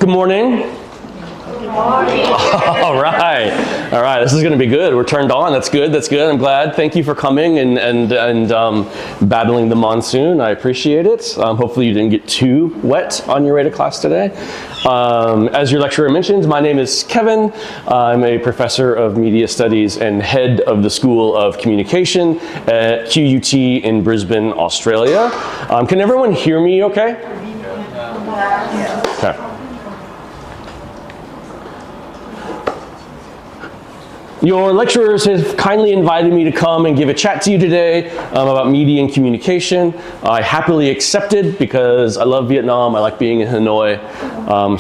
Good morning. Good morning. All right. This is going to be good. We're turned on. That's good. I'm glad. Thank you for coming and battling the monsoon. I appreciate it. Hopefully you didn't get too wet on your way to class today. As your lecturer mentioned, my name is Kevin. I'm a professor of media studies and head of the School of Communication at QUT in Brisbane, Australia. Can everyone hear me okay? Okay. Your lecturers have kindly invited me to come and give a chat to you today about media and communication. I happily accepted because I love Vietnam. I like being in Hanoi.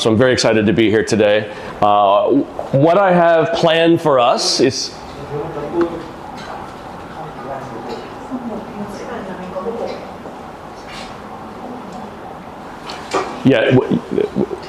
So I'm very excited to be here today. What I have planned for us is... Yeah,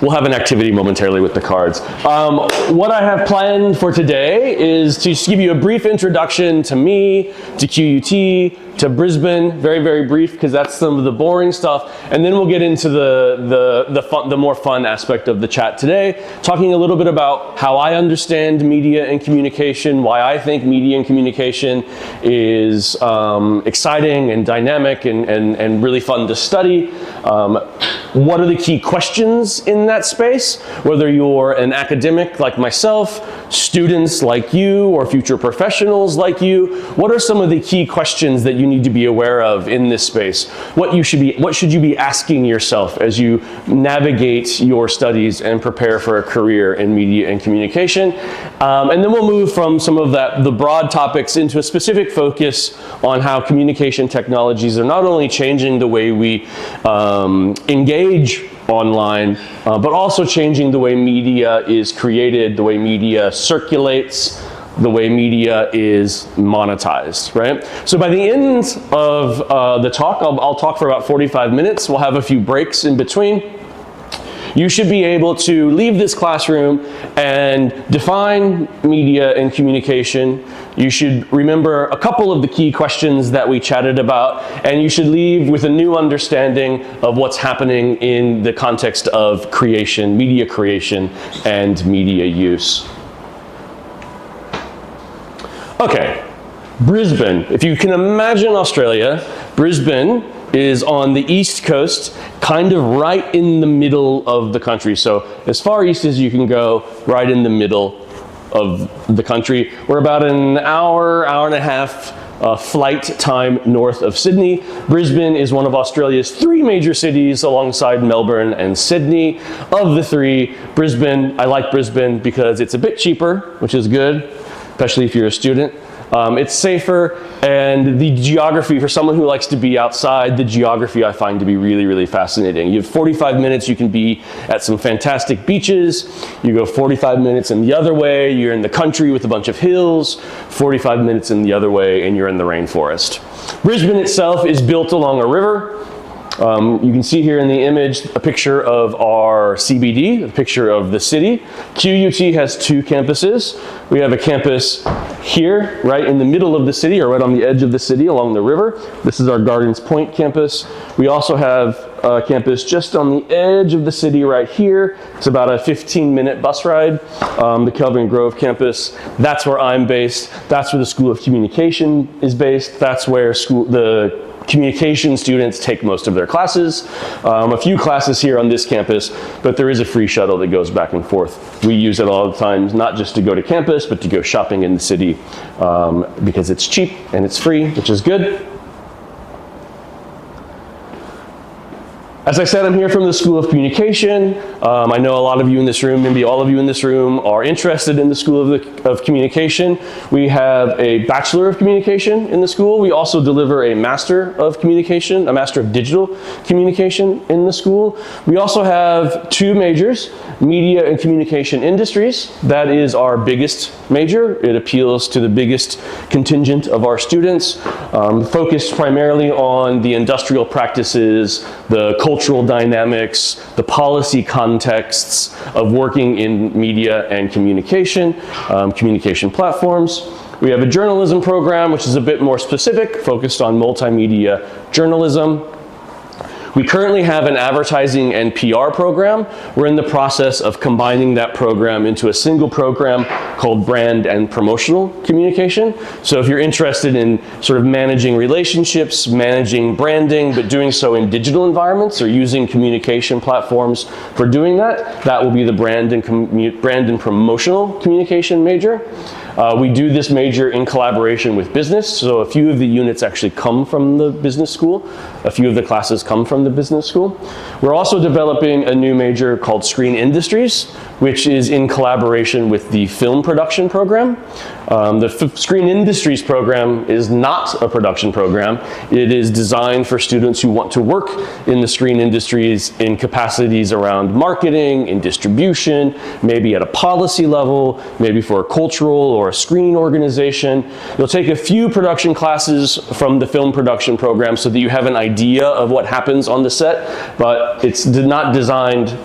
we'll have an activity momentarily with the cards. What I have planned for today is to just give you a brief introduction to me, to QUT, to Brisbane, very, very brief, because that's some of the boring stuff. And then we'll get into the more fun aspect of the chat today, talking a little bit about how I understand media and communication, why I think media and communication is exciting and dynamic and really fun to study. What are the key questions in that space? Whether you're an academic like myself, students like you, or future professionals like you, what are some of the key questions that you need to be aware of in this space? What should you be asking yourself as you navigate your studies and prepare for a career in media and communication? And then we'll move from some of the broad topics into a specific focus on how communication technologies are not only changing the way we engage online, but also changing the way media is created, the way media circulates, the way media is monetized, right? So by the end of the talk, I'll talk for about 45 minutes. We'll have a few breaks in between. You should be able to leave this classroom and define media and communication. You should remember a couple of the key questions that we chatted about, and you should leave with a new understanding of what's happening in the context of creation, media creation, and media use. Okay, Brisbane. If you can imagine Australia, Brisbane is on the east coast, kind of right in the middle of the country. So as far east as you can go, right in the middle of the country. We're about an hour and a half flight time north of Sydney. Brisbane is one of Australia's 3 major cities alongside Melbourne and Sydney. Of the 3, Brisbane, I like Brisbane because it's a bit cheaper, which is good, especially if you're a student. It's safer, and the geography, for someone who likes to be outside, the geography I find to be really, really fascinating. You have 45 minutes, you can be at some fantastic beaches. You go 45 minutes in the other way, you're in the country with a bunch of hills. 45 minutes in the other way, and you're in the rainforest. Brisbane itself is built along a river. You can see here in the image a picture of our CBD, a picture of the city. QUT has 2 campuses. We have a campus here, right in the middle of the city, or right on the edge of the city along the river. This is our Gardens Point campus. We also have a campus just on the edge of the city right here. It's about a 15-minute bus ride. The Kelvin Grove campus, that's where I'm based. That's where the School of Communication is based. That's where the communication students take most of their classes. A few classes here on this campus, but there is a free shuttle that goes back and forth. We use it all the time, not just to go to campus, but to go shopping in the city because it's cheap and it's free, which is good. As I said, I'm here from the School of Communication. I know a lot of you in this room, maybe all of you in this room, are interested in the School of Communication. We have a Bachelor of Communication in the school. We also deliver a Master of Communication, a Master of Digital Communication in the school. We also have 2 majors, Media and Communication Industries. That is our biggest major. It appeals to the biggest contingent of our students, focused primarily on the industrial practices, the cultural dynamics, the policy contexts of working in media and communication, communication platforms. We have a journalism program, which is a bit more specific, focused on multimedia journalism. We currently have an advertising and PR program. We're in the process of combining that program into a single program called brand and promotional communication. So if you're interested in sort of managing relationships, managing branding, but doing so in digital environments or using communication platforms for doing that, that will be the brand and promotional communication major. We do this major in collaboration with business, so a few of the units actually come from the business school. A few of the classes come from the business school. We're also developing a new major called Screen Industries, which is in collaboration with the film production program. The Screen Industries program is not a production program. It is designed for students who want to work in the screen industries in capacities around marketing, in distribution, maybe at a policy level, maybe for a cultural or a screen organization. You'll take a few production classes from the film production program so that you have an idea of what happens on the set, but it's designed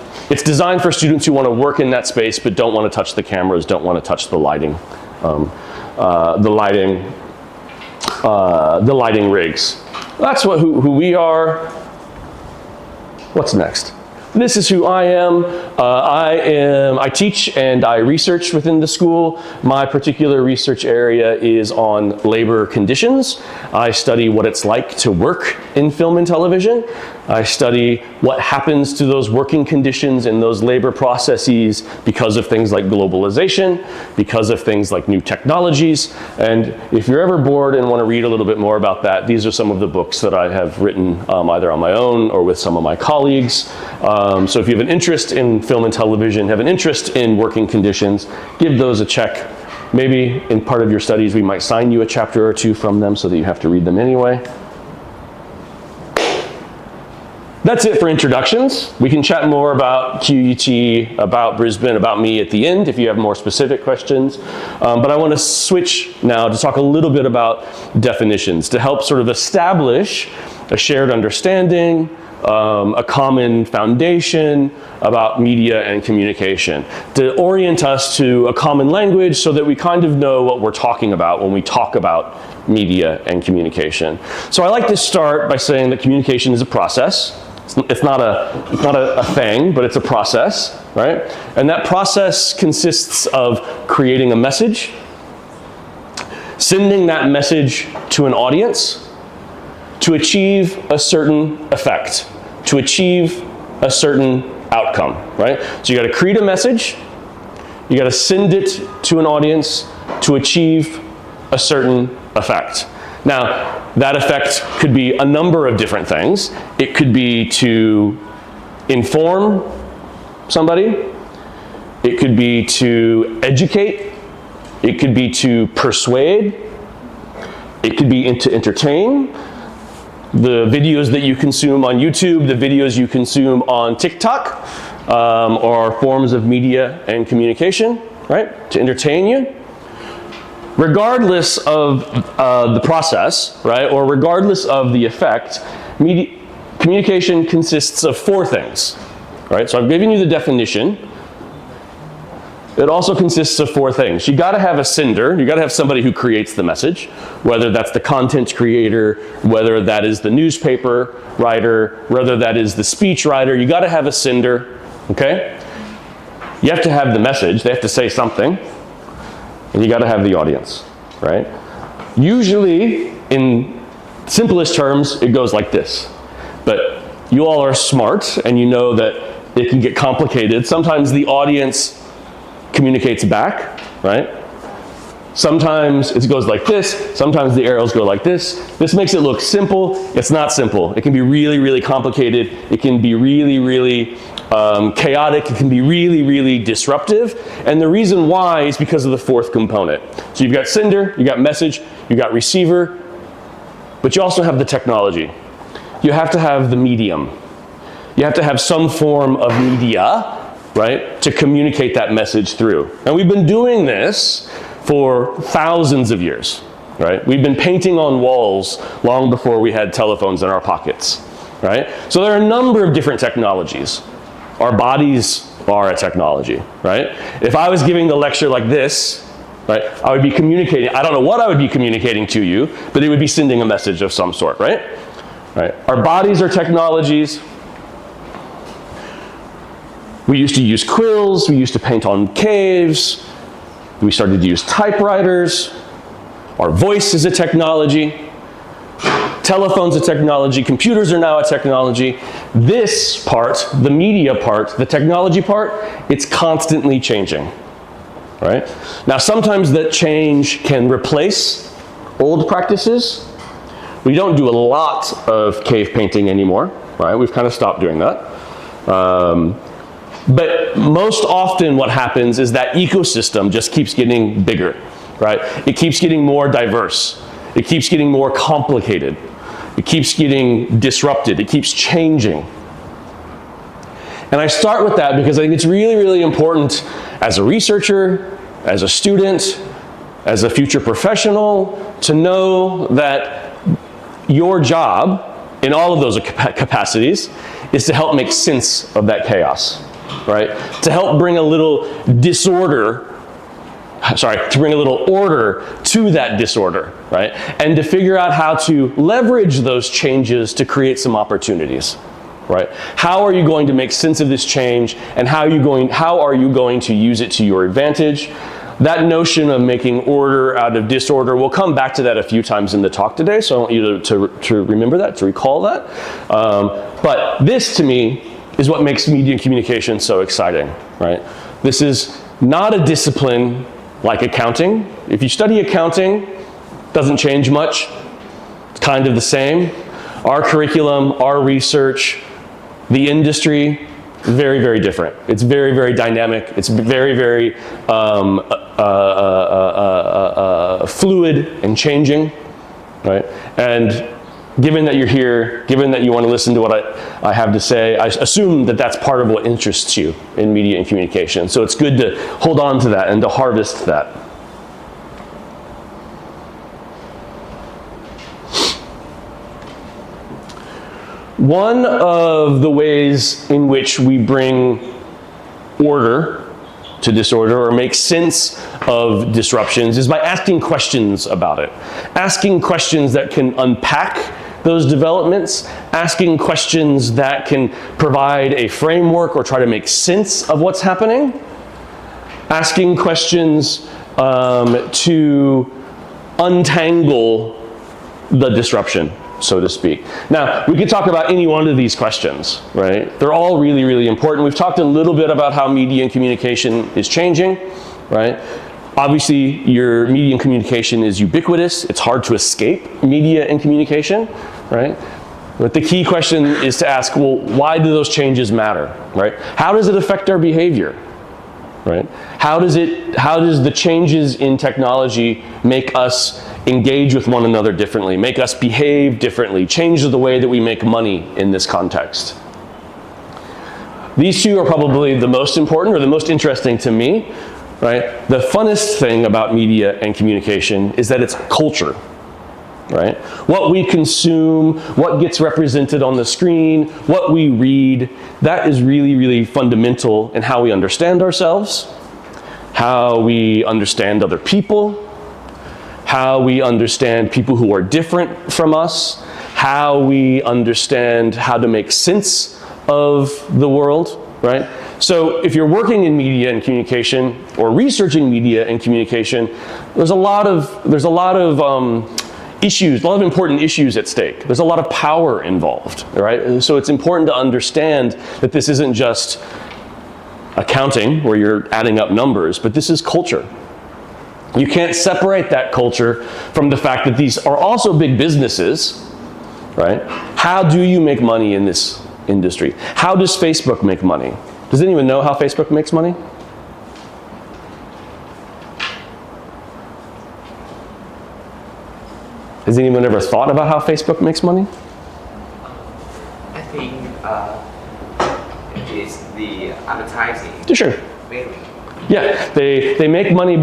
for students who want to work in that space but don't want to touch the cameras, don't want to touch the lighting. The lighting rigs. That's who we are. What's next? This is who I am. I teach and I research within the school. My particular research area is on labor conditions. I study what it's like to work in film and television. I study what happens to those working conditions and those labor processes because of things like globalization, because of things like new technologies. And if you're ever bored and want to read a little bit more about that, these are some of the books that I have written either on my own or with some of my colleagues. So if you have an interest in film and television, have an interest in working conditions, give those a check. Maybe in part of your studies we might sign you a chapter or two from them so that you have to read them anyway. That's it for introductions. We can chat more about QUT, about Brisbane, about me at the end if you have more specific questions. But I want to switch now to talk a little bit about definitions to help sort of establish a shared understanding, a common foundation about media and communication, to orient us to a common language so that we kind of know what we're talking about when we talk about media and communication. So I like to start by saying that communication is a process. It's not a thing, but it's a process, right? And that process consists of creating a message, sending that message to an audience, to achieve a certain effect, to achieve a certain outcome, right? So you got to create a message, you got to send it to an audience to achieve a certain effect. Now, that effect could be a number of different things. It could be to inform somebody, it could be to educate, it could be to persuade, it could be to entertain. The videos that you consume on YouTube, the videos you consume on TikTok, are forms of media and communication, right? To entertain you. Regardless of the process, right, or regardless of the effect, communication consists of four things, right? So I've given you the definition. It also consists of four things. You gotta have a sender, you gotta have somebody who creates the message, whether that's the content creator, whether that is the newspaper writer, whether that is the speech writer, you gotta have a sender, okay? You have to have the message, they have to say something, and you gotta have the audience, right? Usually, in simplest terms, it goes like this. But you all are smart, and you know that it can get complicated. Sometimes the audience communicates back, right? Sometimes it goes like this, sometimes the arrows go like this. This makes it look simple. It's not simple. It can be really, really complicated. It can be really, really chaotic. It can be really, really disruptive. And the reason why is because of the fourth component. So you've got sender, you got message, you got receiver, but you also have the technology. You have to have the medium. You have to have some form of media, right, to communicate that message through. And we've been doing this for thousands of years, right? We've been painting on walls long before we had telephones in our pockets, right? So there are a number of different technologies. Our bodies are a technology, right? If I was giving the lecture like this, right, I would be communicating, I don't know what I would be communicating to you, but it would be sending a message of some sort, right? right? Our bodies are technologies. We used to use quills, we used to paint on caves, we started to use typewriters. Our voice is a technology. Telephone's a technology. Computers are now a technology. This part, the media part, the technology part, it's constantly changing, right? Now, sometimes that change can replace old practices. We don't do a lot of cave painting anymore, right? We've kind of stopped doing that. But most often what happens is that ecosystem just keeps getting bigger, right? It keeps getting more diverse. It keeps getting more complicated. It keeps getting disrupted. It keeps changing. And I start with that because I think it's really, really important as a researcher, as a student, as a future professional, to know that your job in all of those capacities is to help make sense of that chaos, right? To help bring a little to bring a little order to that disorder, right? And to figure out how to leverage those changes to create some opportunities, right? How are you going to make sense of this change, and how are you going to use it to your advantage? That notion of making order out of disorder, we'll come back to that a few times in the talk today, so I want you to remember that, to recall that. But this, to me, is what makes media and communication so exciting, right? This is not a discipline like accounting. If you study accounting, it doesn't change much. It's kind of the same. Our curriculum, our research, the industry, very, very different. It's very, very dynamic. It's very, very fluid and changing, right? And given that you're here, given that you want to listen to what I have to say, I assume that that's part of what interests you in media and communication. So it's good to hold on to that and to harvest that. One of the ways in which we bring order to disorder or make sense of disruptions is by asking questions about it. Asking questions that can unpack those developments, asking questions that can provide a framework or try to make sense of what's happening, asking questions to untangle the disruption, so to speak. Now, we could talk about any one of these questions, right? They're all really, really important. We've talked a little bit about how media and communication is changing, right? Obviously, your media and communication is ubiquitous. It's hard to escape media and communication, right? But the key question is to ask, well, why do those changes matter, right? How does it affect our behavior, right? How does the changes in technology make us engage with one another differently, make us behave differently, change the way that we make money in this context? These two are probably the most important or the most interesting to me, right? The funnest thing about media and communication is that it's culture, right? What we consume, what gets represented on the screen, what we read, that is really, really fundamental in how we understand ourselves, how we understand other people, how we understand people who are different from us, how we understand how to make sense of the world, right? So if you're working in media and communication or researching media and communication, there's a lot of issues, a lot of important issues at stake. There's a lot of power involved, right? So it's important to understand that this isn't just accounting where you're adding up numbers, but this is culture. You can't separate that culture from the fact that these are also big businesses, right? How do you make money in this industry? How does Facebook make money? Does anyone know how Facebook makes money? Has anyone ever thought about how Facebook makes money? I think it's the advertising. Sure. Mainly. Yeah, they make money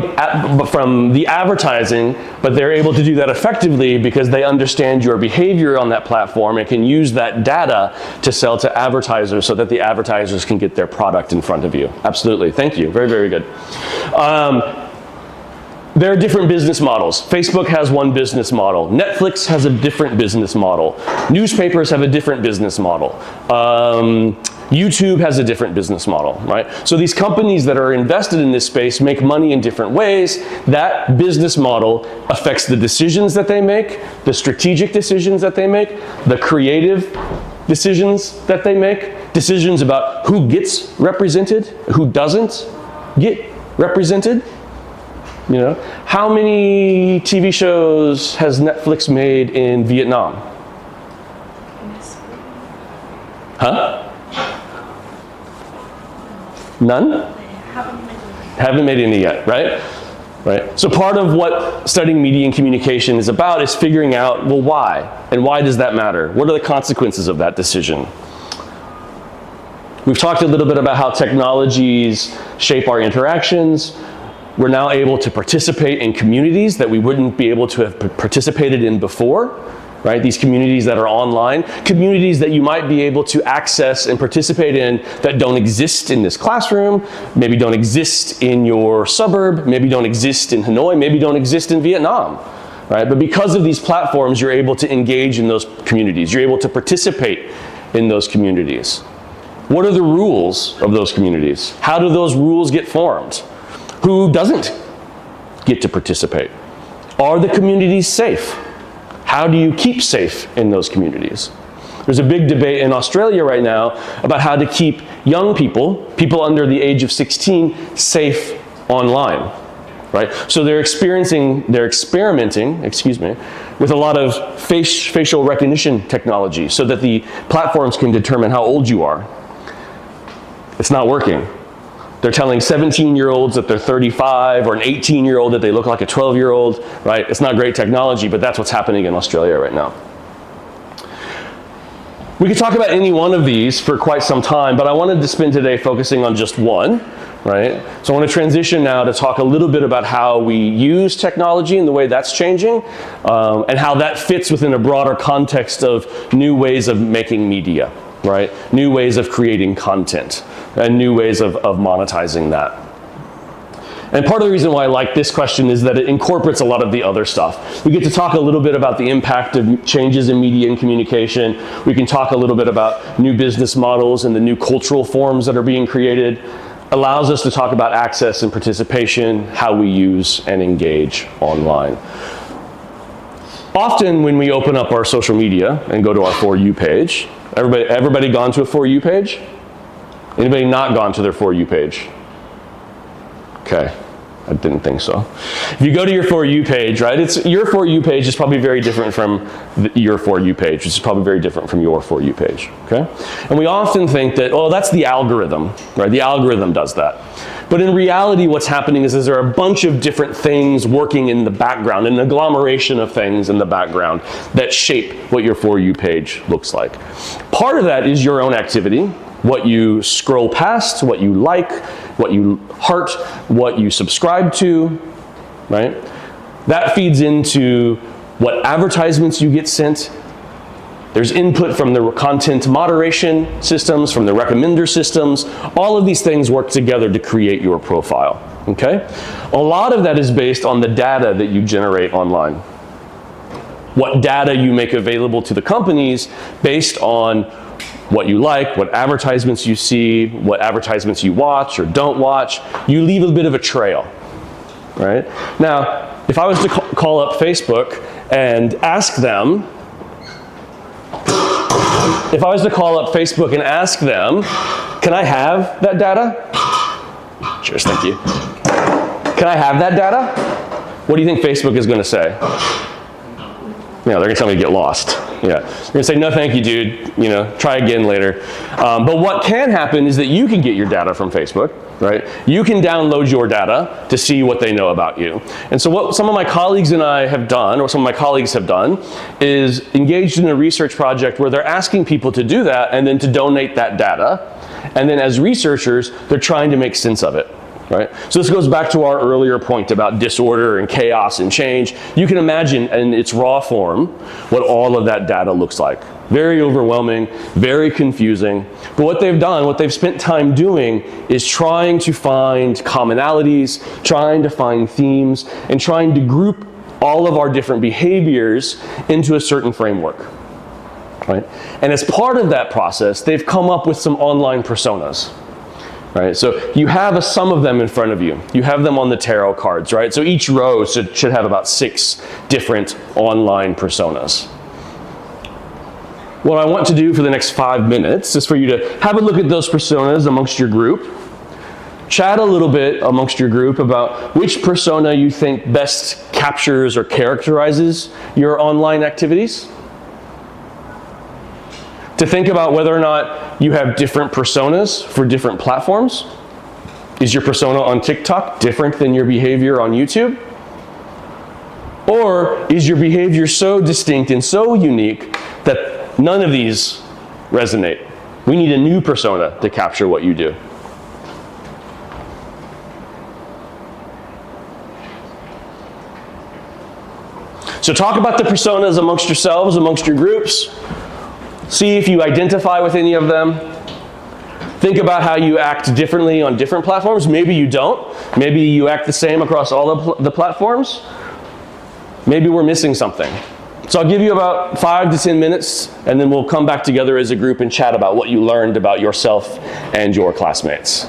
from the advertising, but they're able to do that effectively because they understand your behavior on that platform and can use that data to sell to advertisers so that the advertisers can get their product in front of you. Absolutely, thank you, very, very good. There are different business models. Facebook has one business model. Netflix has a different business model. Newspapers have a different business model. YouTube has a different business model, right? So these companies that are invested in this space make money in different ways. That business model affects the decisions that they make, the strategic decisions that they make, the creative decisions that they make, decisions about who gets represented, who doesn't get represented. You know, how many TV shows has Netflix made in Vietnam? Huh? None? Haven't made any yet, right? Right. So part of what studying media and communication is about is figuring out, well, why? And why does that matter? What are the consequences of that decision? We've talked a little bit about how technologies shape our interactions. We're now able to participate in communities that we wouldn't be able to have participated in before, right? These communities that are online, communities that you might be able to access and participate in that don't exist in this classroom, maybe don't exist in your suburb, maybe don't exist in Hanoi, maybe don't exist in Vietnam, right? But because of these platforms, you're able to engage in those communities. You're able to participate in those communities. What are the rules of those communities? How do those rules get formed? Who doesn't get to participate? Are the communities safe? How do you keep safe in those communities? There's a big debate in Australia right now about how to keep young people, people under the age of 16, safe online, right? So they're experimenting, with a lot of facial recognition technology so that the platforms can determine how old you are. It's not working. They're telling 17-year-olds that they're 35 or an 18-year-old that they look like a 12-year-old, right? It's not great technology, but that's what's happening in Australia right now. We could talk about any one of these for quite some time, but I wanted to spend today focusing on just one, right? So I want to transition now to talk a little bit about how we use technology and the way that's changing, and how that fits within a broader context of new ways of making media, right? New ways of creating content and new ways of monetizing that. And part of the reason why I like this question is that it incorporates a lot of the other stuff. We get to talk a little bit about the impact of changes in media and communication. We can talk a little bit about new business models and the new cultural forms that are being created. Allows us to talk about access and participation, how we use and engage online. Often when we open up our social media and go to our For You page, everybody gone to a For You page? Anybody not gone to their For You page? Okay, I didn't think so. If you go to your For You page, right, your For You page is probably very different from your For You page, which is probably very different from your For You page, okay? And we often think that, oh, that's the algorithm, right? The algorithm does that. But in reality, what's happening is there are a bunch of different things working in the background, an agglomeration of things in the background that shape what your For You page looks like. Part of that is your own activity, what you scroll past, what you like, what you heart, what you subscribe to, right? That feeds into what advertisements you get sent. There's input from the content moderation systems, from the recommender systems. All of these things work together to create your profile, okay? A lot of that is based on the data that you generate online. What data you make available to the companies based on what you like, what advertisements you see, what advertisements you watch or don't watch. You leave a bit of a trail, right? Now, if I was to call up Facebook and ask them, can I have that data? Cheers, thank you. Can I have that data? What do you think Facebook is going to say? Yeah, they're going to tell me to get lost. Yeah, they're going to say, no, thank you, dude. You know, try again later. But what can happen is that you can get your data from Facebook, right? You can download your data to see what they know about you. And so what some of my colleagues and I have done, or some of my colleagues have done, is engaged in a research project where they're asking people to do that and then to donate that data. And then as researchers, they're trying to make sense of it. right? So this goes back to our earlier point about disorder and chaos and change. You can imagine in its raw form what all of that data looks like. Very overwhelming, very confusing. But what they've done, what they've spent time doing, is trying to find commonalities, trying to find themes, and trying to group all of our different behaviors into a certain framework. Right? And as part of that process, they've come up with some online personas. Right? So you have some of them in front of you. You have them on the tarot cards, right? So each row should have about 6 different online personas. What I want to do for the next 5 minutes is for you to have a look at those personas amongst your group, chat a little bit amongst your group about which persona you think best captures or characterizes your online activities. To think about whether or not you have different personas for different platforms. Is your persona on TikTok different than your behavior on YouTube? Or is your behavior so distinct and so unique that none of these resonate? We need a new persona to capture what you do. So talk about the personas amongst yourselves, amongst your groups. See if you identify with any of them. Think about how you act differently on different platforms. Maybe you don't. Maybe you act the same across all of the platforms. Maybe we're missing something. So I'll give you about 5 to 10 minutes, and then we'll come back together as a group and chat about what you learned about yourself and your classmates.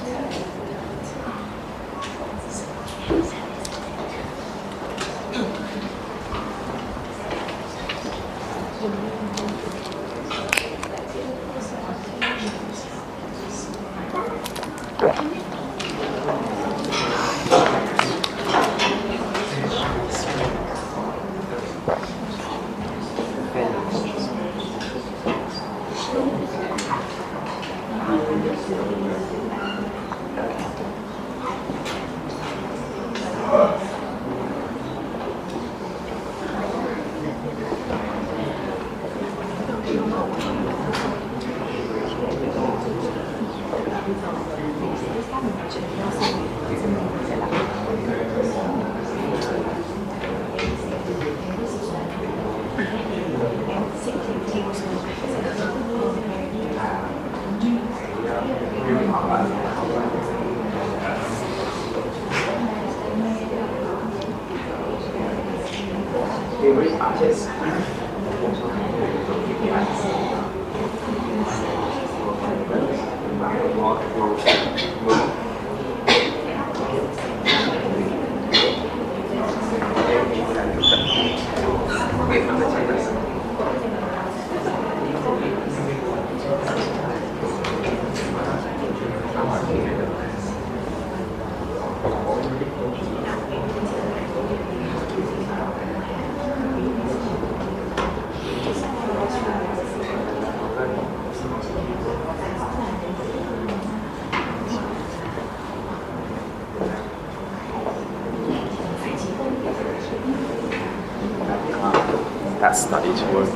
That study tour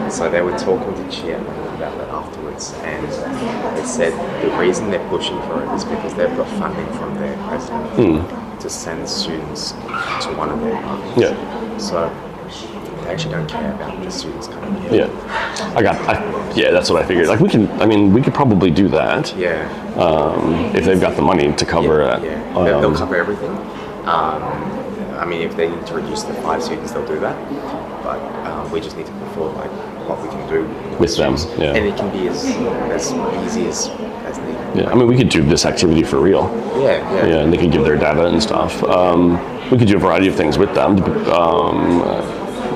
So they were talking to Chen about that afterwards, and they said the reason they're pushing for it is because they've got funding from their president to send students to one of their parties. Yeah. So they actually don't care about the students coming here. Yeah. Yeah, that's what I figured. Like we could probably do that. Yeah. If they've got the money to cover it. Yeah. They'll cover everything. I mean, if they need to reduce the 5 students, they'll do that. But we just need to put forward like what we can do with them. Yeah. And it can be as easy as needed. Yeah. I mean, we could do this activity for real. Yeah. Yeah, and they can give their data and stuff. We could do a variety of things with them.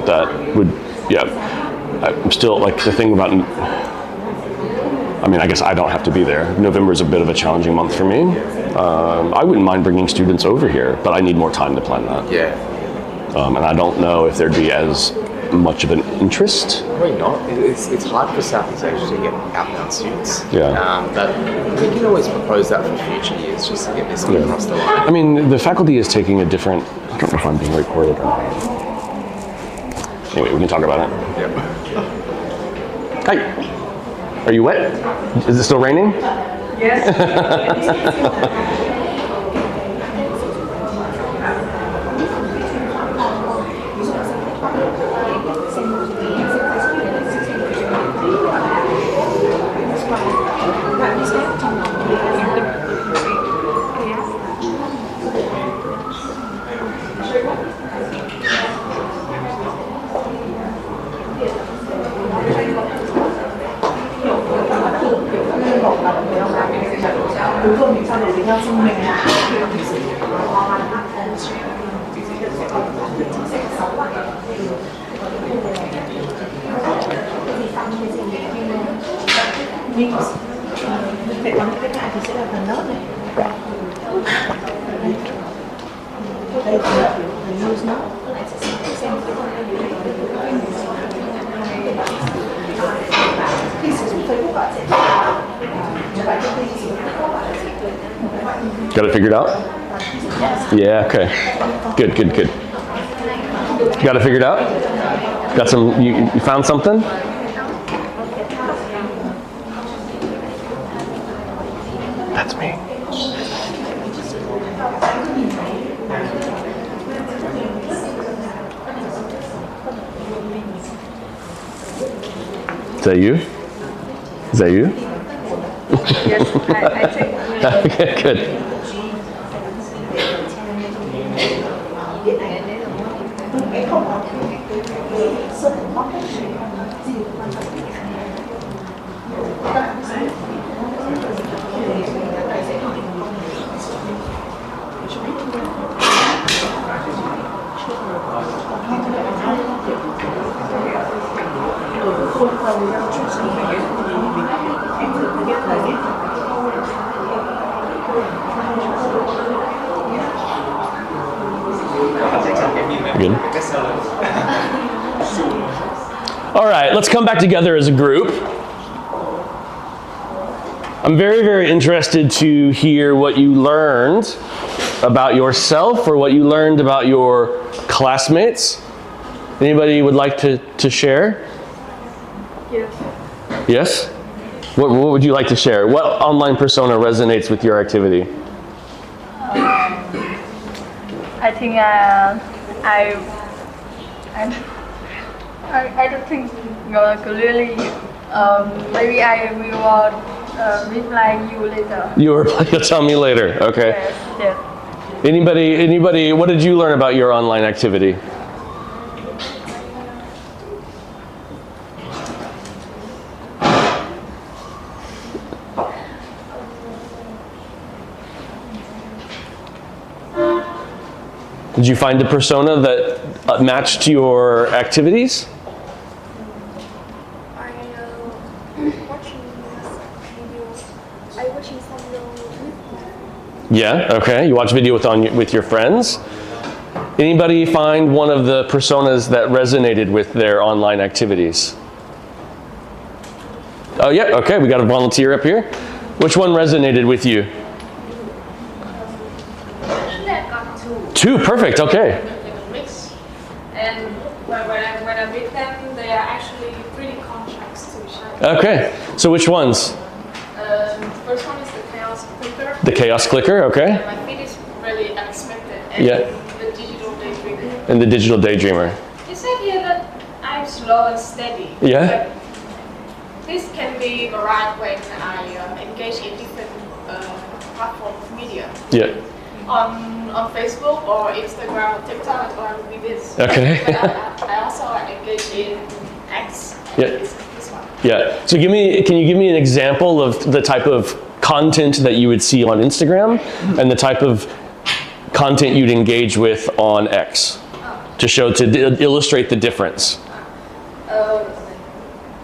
That would, I'm still like the thing about. I mean, I guess I don't have to be there. November is a bit of a challenging month for me. I wouldn't mind bringing students over here, but I need more time to plan that. Yeah. And I don't know if there'd be as much of an interest. Probably not. It's hard for Southeast Asia to get outbound students. Yeah. But we can always propose that for future years, just to get this across the line. I mean, the faculty is taking a different. I don't know if I'm being recorded or not. Anyway, we can talk about it. Yep. Hi. Are you wet? Is it still raining? Yes. mình phải bấm cái lại thì sẽ là phần nốt này. Đây là use note. Got it figured out? Yeah, okay. Good, good, good. Got it figured out? Got some, you found something? That's me. Is that you? Is that you? Yes, I think. Okay, good. Good. All right, let's come back together as a group. I'm very, very interested to hear what you learned about yourself or what you learned about your classmates. Anybody would like to share? Yes. Yes? What would you like to share? What online persona resonates with your activity? I think I don't think clearly. Maybe I will reply you later. You'll tell me later. Okay. Yes. Yes. Anybody, what did you learn about your online activity? Did you find a persona that matched your activities? I watching some videos. Yeah, okay. You watch video with your friends. Anybody find one of the personas that resonated with their online activities? Oh yeah, okay, we got a volunteer up here. Which one resonated with you? Actually, I got two. Two, perfect, okay. Like a mix. And when I read them, they are actually pretty contrasts to each other. Okay, so which ones? The first one is the chaos clicker. The chaos clicker, okay. And my feed is really unexpected. And Yeah. the digital daydreamer. And the digital daydreamer. It said here that I'm slow and steady. Yeah. But this can be varied when I engage in different platform media. Yeah. On Facebook or Instagram or TikTok or with this. Okay. But I also engage in X. Yeah. This one. Yeah. So can you give me an example of the type of content that you would see on Instagram and the type of content you'd engage with on X to illustrate the difference?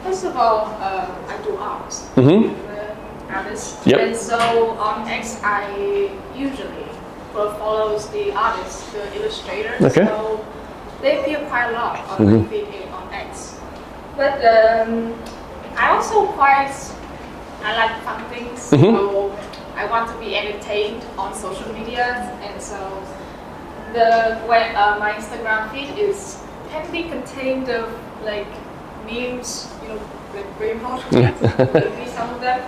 First of all, I do art. Mm-hmm. Artist. Yep. And so on X, I usually follows the artist, the illustrator. Okay. So they appear quite a lot on my feed on X. But I also I like fun things. So I want to be entertained on social media, and so my Instagram feed can be contained of like memes, like brain hot, maybe some of them,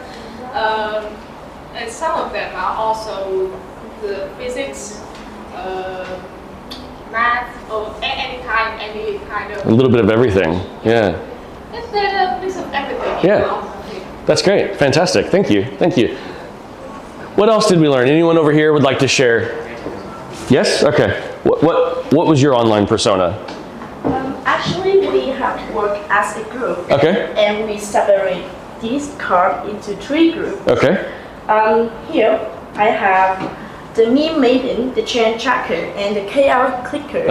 and some of them are also the physics, math, or any kind of. A little bit of everything. Yeah. It's a mix of everything. Yeah. That's great. Fantastic. Thank you. Thank you. What else did we learn? Anyone over here would like to share? Yes? Okay. What was your online persona? Actually, we have worked as a group. Okay. And we separate this card into 3 groups. Okay. Here, I have the meme maiden, the trend tracker, and the KR clicker.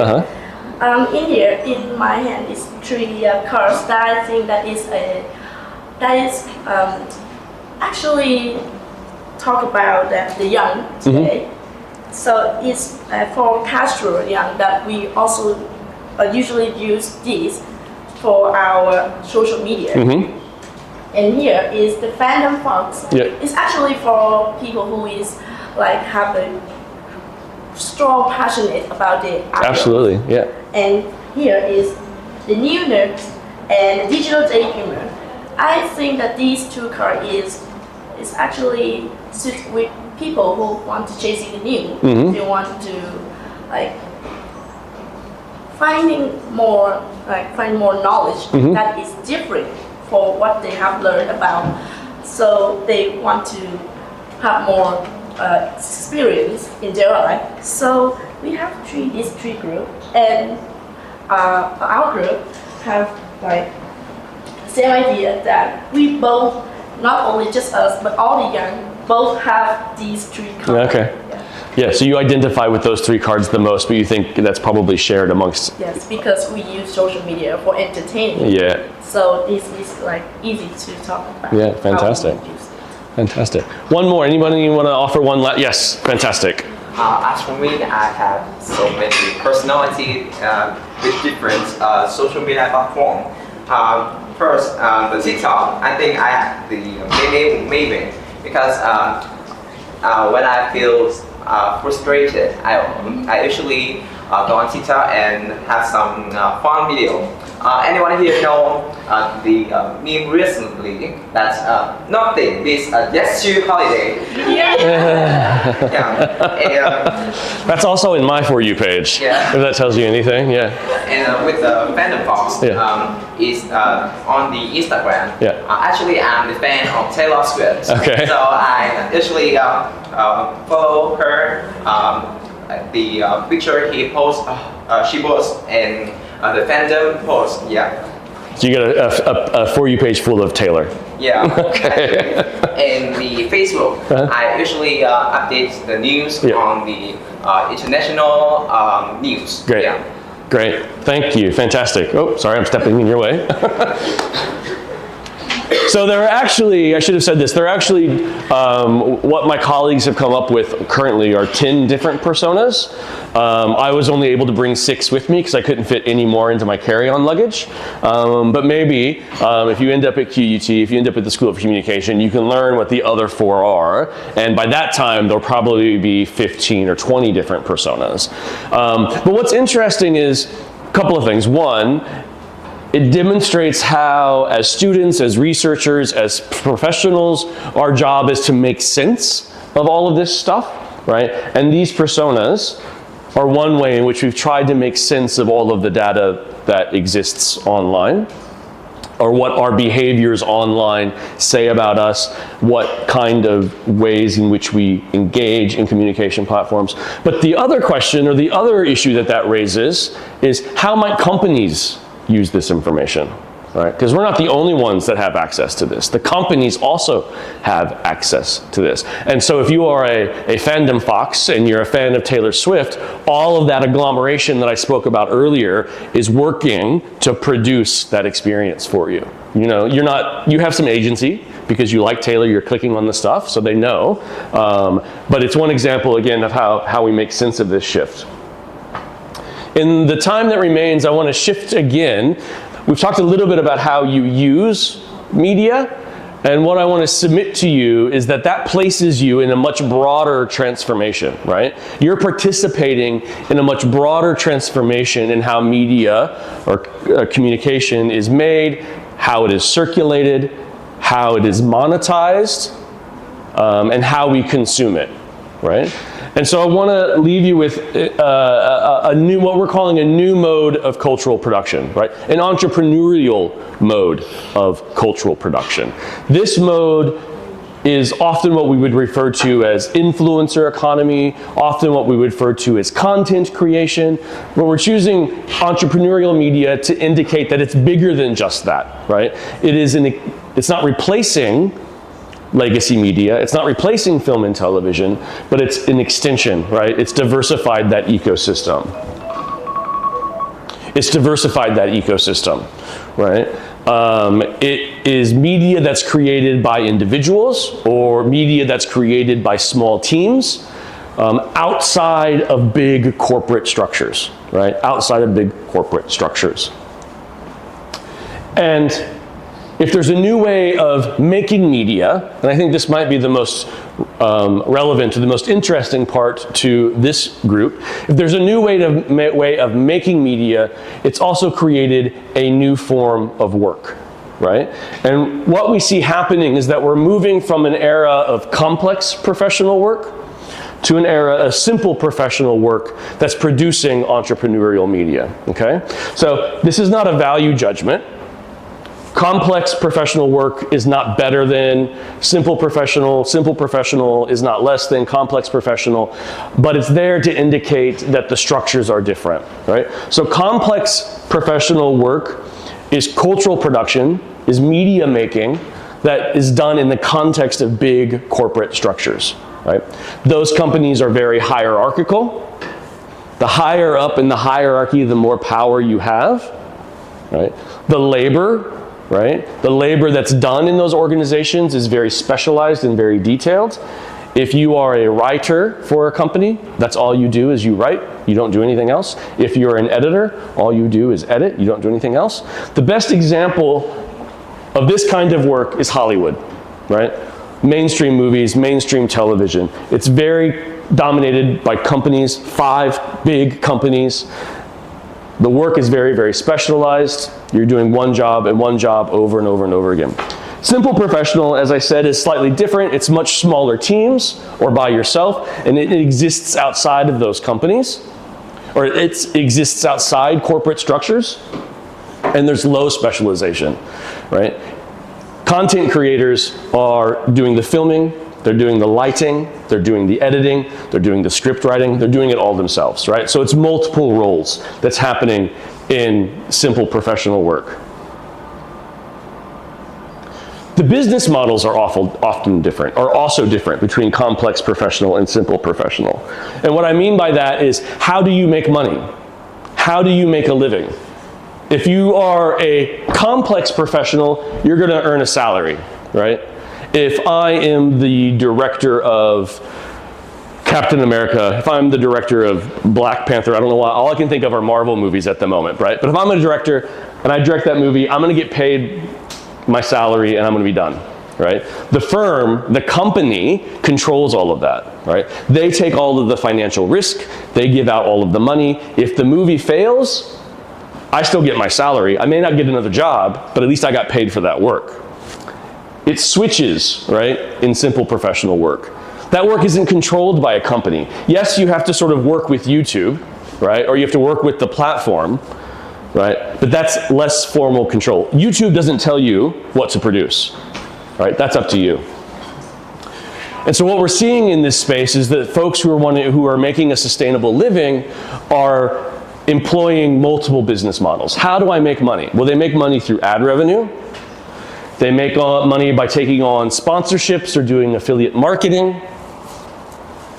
In here, in my hand, is 3 cards that I think that is actually talk about the young today. So it's for pastoral young that we also usually use this for our social media. And here is the fandom fox. It's actually for people who is like have a strong passionate about the art. Absolutely, yeah. And here is the new nerd and the digital daydreamer. I think that these 2 cards is actually suit with people who want to chasing the new. They want to like find more knowledge that is different for what they have learned about. So they want to have more experience in their life. So we have these 3 groups, and our group have like same idea that we both, not only just us, but all the young, both have these 3 cards. Okay. Yeah, so you identify with those 3 cards the most, but you think that's probably shared amongst... Yes, because we use social media for entertainment. Yeah. So this is like easy to talk about. Yeah, fantastic. Fantastic. One more. Anybody want to offer one? Yes, fantastic. As for me, I have so many personalities with different social media platforms. First, the TikTok. I think I have the Maven because when I feel frustrated, I usually go on TikTok and have some fun video. Anyone here know the meme recently? That's nothing. This just to holiday. That's also in my For You page. Yeah. If that tells you anything, yeah. And with the fandom box, is on the Instagram. Yeah. Actually, I'm a fan of Taylor Swift. Okay. So I usually follow her. The picture he posts, she posts, and the fandom post. Yeah. So you got a For You page full of Taylor. Yeah. Okay. And the Facebook, I usually update the news on the international news. Great. Yeah. Great. Thank you. Fantastic. Oh, sorry, I'm stepping in your way. So there are actually, I should have said this, there are actually, what my colleagues have come up with currently are 10 different personas. I was only able to bring 6 with me because I couldn't fit any more into my carry-on luggage. But maybe if you end up at QUT, if you end up at the School of Communication, you can learn what the other 4 are. And by that time, there'll probably be 15 or 20 different personas. But what's interesting is a couple of things. One, it demonstrates how, as students, as researchers, as professionals, our job is to make sense of all of this stuff, right? And these personas are one way in which we've tried to make sense of all of the data that exists online, or what our behaviors online say about us, what kind of ways in which we engage in communication platforms. But the other question, or the other issue that raises, is how might companies use this information, right? Because we're not the only ones that have access to this. The companies also have access to this. And so if you are a fandom fox and you're a fan of Taylor Swift, all of that agglomeration that I spoke about earlier is working to produce that experience for you. You know, you have some agency because you like Taylor, you're clicking on the stuff, so they know. But it's one example, again, of how we make sense of this shift. In the time that remains, I want to shift again. We've talked a little bit about how you use media, and what I want to submit to you is that places you in a much broader transformation, right? You're participating in a much broader transformation in how media or communication is made, how it is circulated, how it is monetized, and how we consume it, right? And so I want to leave you with what we're calling a new mode of cultural production, right? An entrepreneurial mode of cultural production. This mode is often what we would refer to as influencer economy, often what we would refer to as content creation, where we're choosing entrepreneurial media to indicate that it's bigger than just that, right? It's not replacing legacy media. It's not replacing film and television, but it's an extension, right? It's diversified that ecosystem. It's diversified that ecosystem, right? It is media that's created by individuals or media that's created by small teams outside of big corporate structures, right? Outside of big corporate structures. And if there's a new way of making media, and I think this might be the most relevant or the most interesting part to this group, if there's a new way of making media, it's also created a new form of work, right? And what we see happening is that we're moving from an era of complex professional work to an era of simple professional work that's producing entrepreneurial media, okay? So this is not a value judgment. Complex professional work is not better than simple professional. Simple professional is not less than complex professional, but it's there to indicate that the structures are different, right? So complex professional work is cultural production, is media making that is done in the context of big corporate structures, right? Those companies are very hierarchical. The higher up in the hierarchy, the more power you have, right? The labor, right? The labor that's done in those organizations is very specialized and very detailed. If you are a writer for a company, that's all you do is you write, you don't do anything else. If you're an editor, all you do is edit, you don't do anything else. The best example of this kind of work is Hollywood, right? Mainstream movies, mainstream television. It's very dominated by companies, 5 big companies. The work is very, very specialized. You're doing one job and one job over and over and over again. Simple professional, as I said, is slightly different. It's much smaller teams or by yourself, and it exists outside of those companies, or it exists outside corporate structures, and there's low specialization, right? Content creators are doing the filming, they're doing the lighting, they're doing the editing, they're doing the script writing, they're doing it all themselves, right? So it's multiple roles that's happening in simple professional work. The business models are often different, or also different between complex professional and simple professional. And what I mean by that is, how do you make money? How do you make a living? If you are a complex professional, you're gonna earn a salary, right? If I am the director of Captain America, if I'm the director of Black Panther, I don't know why, all I can think of are Marvel movies at the moment, right? But if I'm a director and I direct that movie, I'm gonna get paid my salary and I'm gonna be done, right? The firm, the company, controls all of that, right? They take all of the financial risk, they give out all of the money. If the movie fails, I still get my salary. I may not get another job, but at least I got paid for that work. It switches, right, in simple professional work. That work isn't controlled by a company. Yes, you have to sort of work with YouTube, right, or you have to work with the platform, right, but that's less formal control. YouTube doesn't tell you what to produce, right, that's up to you. And so what we're seeing in this space is that folks who are making a sustainable living are employing multiple business models. How do I make money? Well, they make money through ad revenue. They make money by taking on sponsorships or doing affiliate marketing.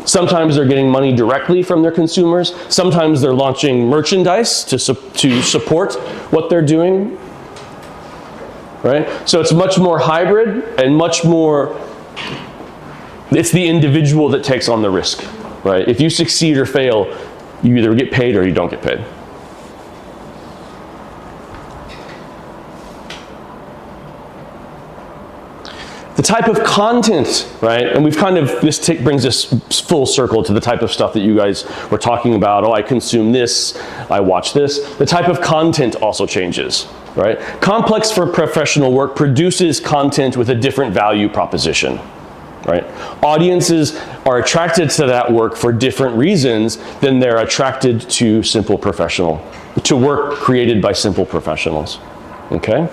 Sometimes they're getting money directly from their consumers. Sometimes they're launching merchandise to support what they're doing, right? So it's much more hybrid and much more, it's the individual that takes on the risk, right? If you succeed or fail, you either get paid or you don't get paid. The type of content, right, and we've kind of, brings us full circle to the type of stuff that you guys were talking about. Oh, I consume this, I watch this. The type of content also changes, right? Complex for professional work produces content with a different value proposition, right? Audiences are attracted to that work for different reasons than they're attracted to simple professional, to work created by simple professionals, okay?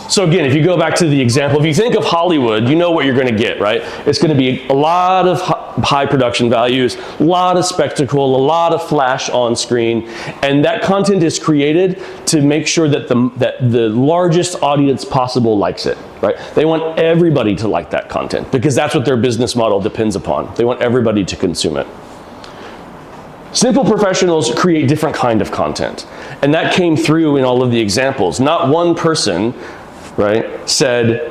So So again, if you go back to the example, if you think of Hollywood, you know what you're going to get, right? It's going to be a lot of high production values, a lot of spectacle, a lot of flash on screen, and that content is created to make sure that the largest audience possible likes it, right? They want everybody to like that content because that's what their business model depends upon. They want everybody to consume it. Simple professionals create different kind of content, and that came through in all of the examples. Not one person, right, said,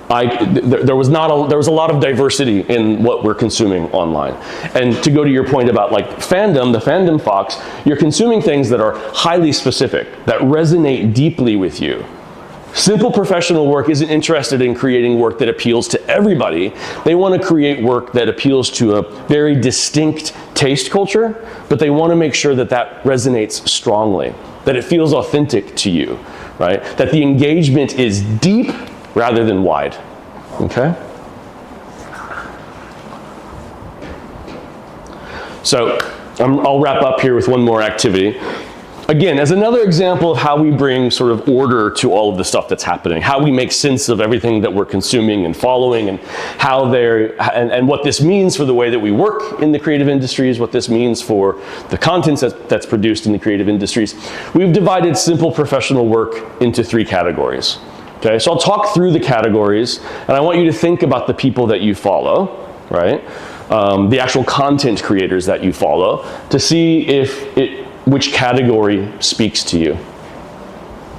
there was a lot of diversity in what we're consuming online. And to go to your point about like fandom, the fandom fox, you're consuming things that are highly specific, that resonate deeply with you. Simple professional work isn't interested in creating work that appeals to everybody. They want to create work that appeals to a very distinct taste culture, but they want to make sure that that resonates strongly, that it feels authentic to you, right? That the engagement is deep rather than wide, okay? So I'll wrap up here with one more activity. Again, as another example of how we bring sort of order to all of the stuff that's happening, how we make sense of everything that we're consuming and following, and how and what this means for the way that we work in the creative industries, what this means for the content that's produced in the creative industries. We've divided simple professional work into 3 categories. Okay, so I'll talk through the categories, and I want you to think about the people that you follow, right? The actual content creators that you follow, to see which category speaks to you,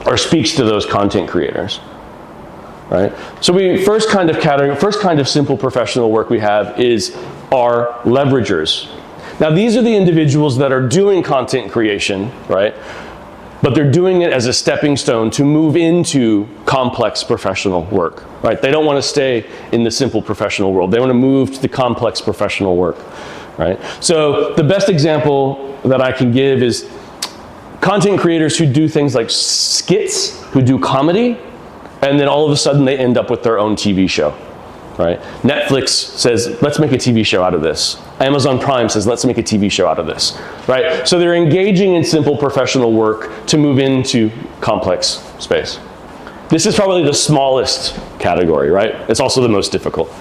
or speaks to those content creators, right? So first kind of simple professional work we have is our leveragers. Now these are the individuals that are doing content creation, right? But they're doing it as a stepping stone to move into complex professional work, right? They don't want to stay in the simple professional world. They want to move to the complex professional work, right? So the best example that I can give is content creators who do things like skits, who do comedy, and then all of a sudden they end up with their own TV show, right? Netflix says, let's make a TV show out of this. Amazon Prime says, let's make a TV show out of this, right? So they're engaging in simple professional work to move into complex space. This is probably the smallest category, right? It's also the most difficult.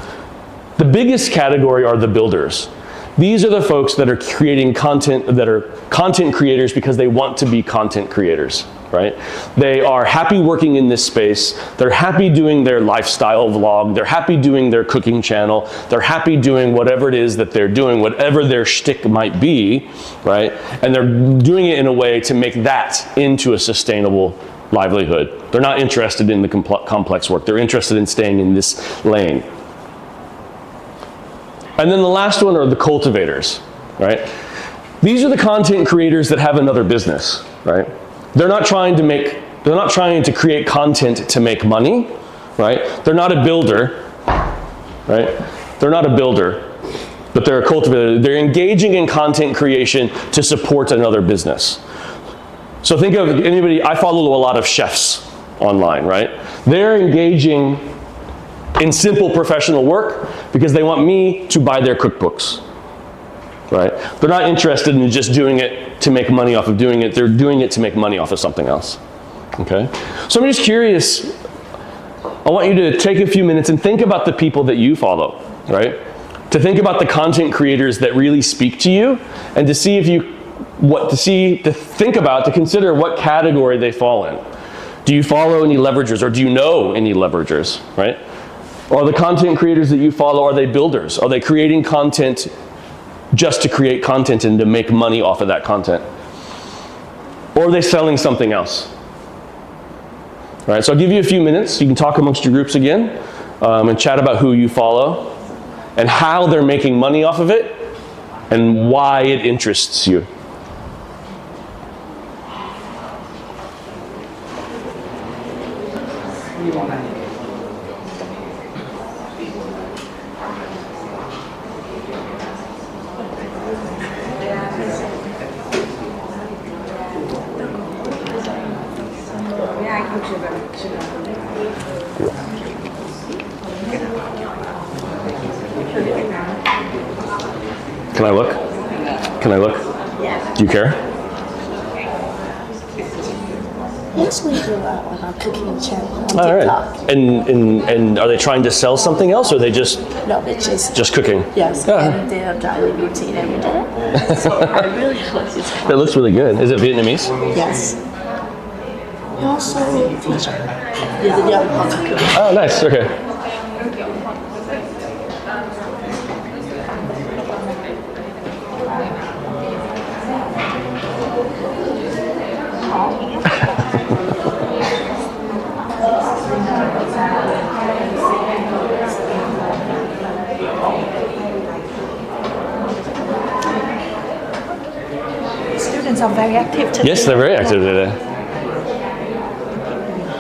The biggest category are the builders. These are the folks that are creating content, that are content creators because they want to be content creators, right? They are happy working in this space. They're happy doing their lifestyle vlog. They're happy doing their cooking channel. They're happy doing whatever it is that they're doing, whatever their shtick might be, right? And they're doing it in a way to make that into a sustainable livelihood. They're not interested in the complex work. They're interested in staying in this lane. And then the last one are the cultivators, right? These are the content creators that have another business, right? They're not trying to create content to make money, right? They're not a builder, right? They're not a builder, but they're a cultivator. They're engaging in content creation to support another business. So think of anybody, I follow a lot of chefs online, right? They're engaging in simple professional work because they want me to buy their cookbooks, right? They're not interested in just doing it to make money off of doing it. They're doing it to make money off of something else, okay? So I'm just curious, I want you to take a few minutes and think about the people that you follow, right? To think about the content creators that really speak to you, and to see to consider what category they fall in. Do you follow any leveragers, or do you know any leveragers, right? Are the content creators that you follow, are they builders? Are they creating content just to create content and to make money off of that content? Or are they selling something else? All right, so I'll give you a few minutes. You can talk amongst your groups again and chat about who you follow and how they're making money off of it and why it interests you. Can I look? Can I look? Do you care? Yes, we do on our cooking channel on All TikTok. right. And are they trying to sell something else, or are they just No, it's just cooking? yes, Yeah. and their daily routine every day. So I really like this. It looks really good. Is it Vietnamese? Yes. We also teach the young how to cook. Oh, nice. Okay. Students are very active today. Yes, they're very active today.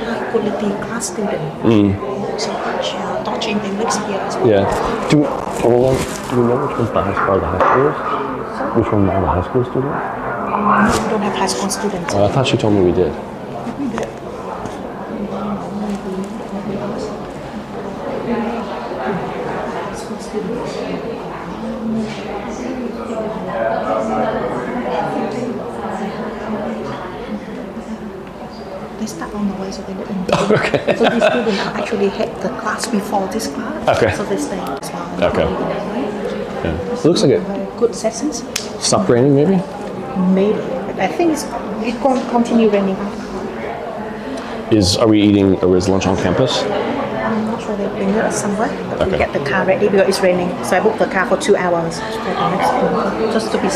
High quality class student. So much touching English here as well. Yeah. Do we know which one's the high school? The high schoolers? Which one are the high school students? We don't have high school students. I thought she told me we did. We did. They start on the way, so they look in. Okay. So these students are actually had the class before this class. Okay. So they stay as well. Okay. Yeah. It looks like it Very good sessions. stopped raining, maybe? Maybe. But I think it going to continue raining. Are we eating, or is lunch on campus? I'm not sure they bring it somewhere. But Okay. we get the car ready because it's raining. So I booked the car for 2 hours for the next one, just to be.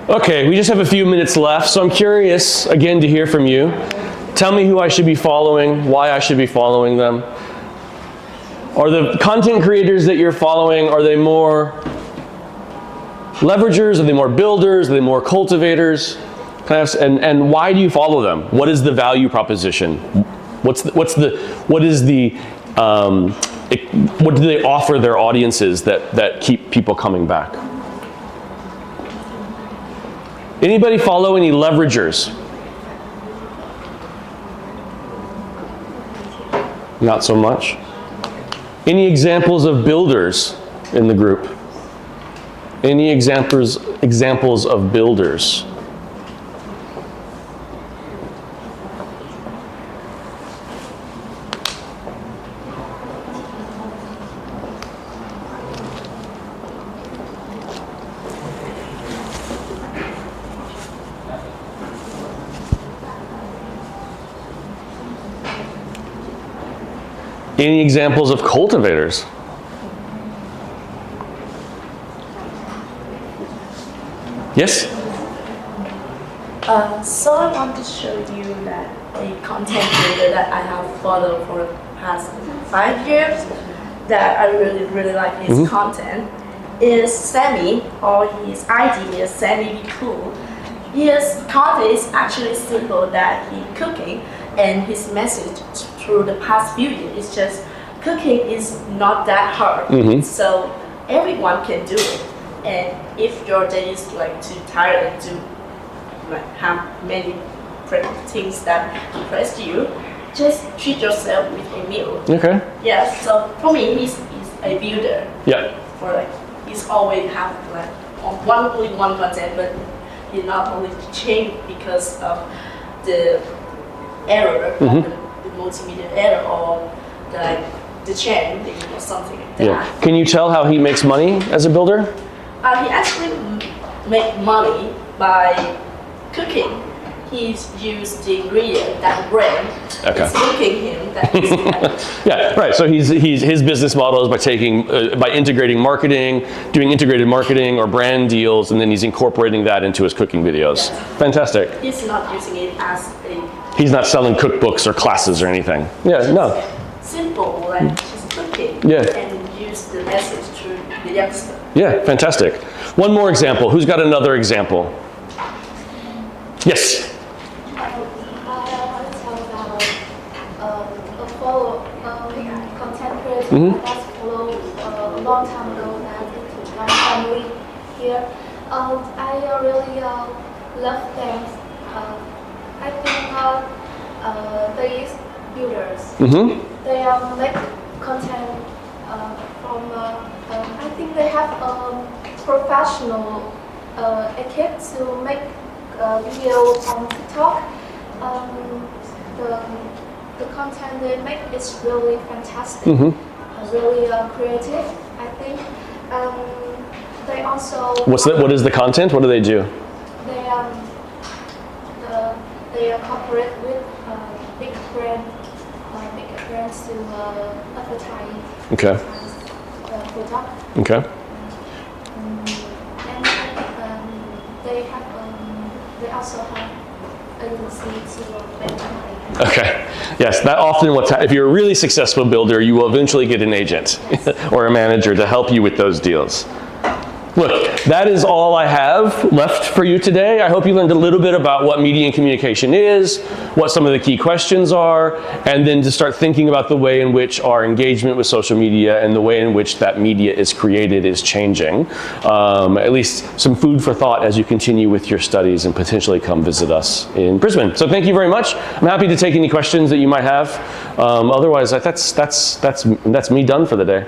Okay, we just have a few minutes left, so I'm curious, again, to hear from you. Tell me who I should be following, why I should be following them. Are the content creators that you're following, are they more leveragers? Are they more builders? Are they more cultivators? And why do you follow them? What is the value proposition? What do they offer their audiences that keep people coming back? Anybody follow any leveragers? Not so much. Any examples of builders in the group? Any examples of builders? Any examples of cultivators? Yes? So I want to show you that a content creator that I have followed for the past 5 years that I really like his content is Sammy, or his ID is Sammy Be Cool. His content is actually simple, that he cooking, and his message through the past few years is just cooking is not that hard. So everyone can do it. And if your day is like too tired and to like have many things that impress you, just treat yourself with a meal. Okay. Yeah, so for me, he's a builder. Yeah. For like, he's always have like only one content, but he not only change because of the error, like the multimedia error, or the change or something like that. Yeah. Can you tell how he makes money as a builder? He actually make money by cooking. He's used the ingredient that brand is cooking him. That is Yeah, right. So his business model is by integrating marketing, doing integrated marketing or brand deals, and then he's incorporating that into his cooking videos. Yes. Fantastic. He's not using it as a. He's not selling cookbooks or classes or anything. Yeah, no. simple, like just cooking, Yeah. and use the message to the youngster. Yeah, fantastic. One more example. Who's got another example? Yes. I want to talk about a follow content creator that's followed a long time ago that into my family here. I really love them. I think they builders. They make content from. I think they have a professional equip to make video on TikTok. The content they make is really fantastic, really creative. I think they also. What is the content? What do they do? They cooperate with big brands to advertise. Okay. Product. Okay. And they also have agency to make money. Okay. Yes, that often if you're a really successful builder, you will eventually get an agent or a manager to help you with those deals. Look, that is all I have left for you today. I hope you learned a little bit about what media and communication is, what some of the key questions are, and then to start thinking about the way in which our engagement with social media and the way in which that media is created is changing. At least some food for thought as you continue with your studies and potentially come visit us in Brisbane. So thank you very much. I'm happy to take any questions that you might have. Otherwise, that's me done for the day.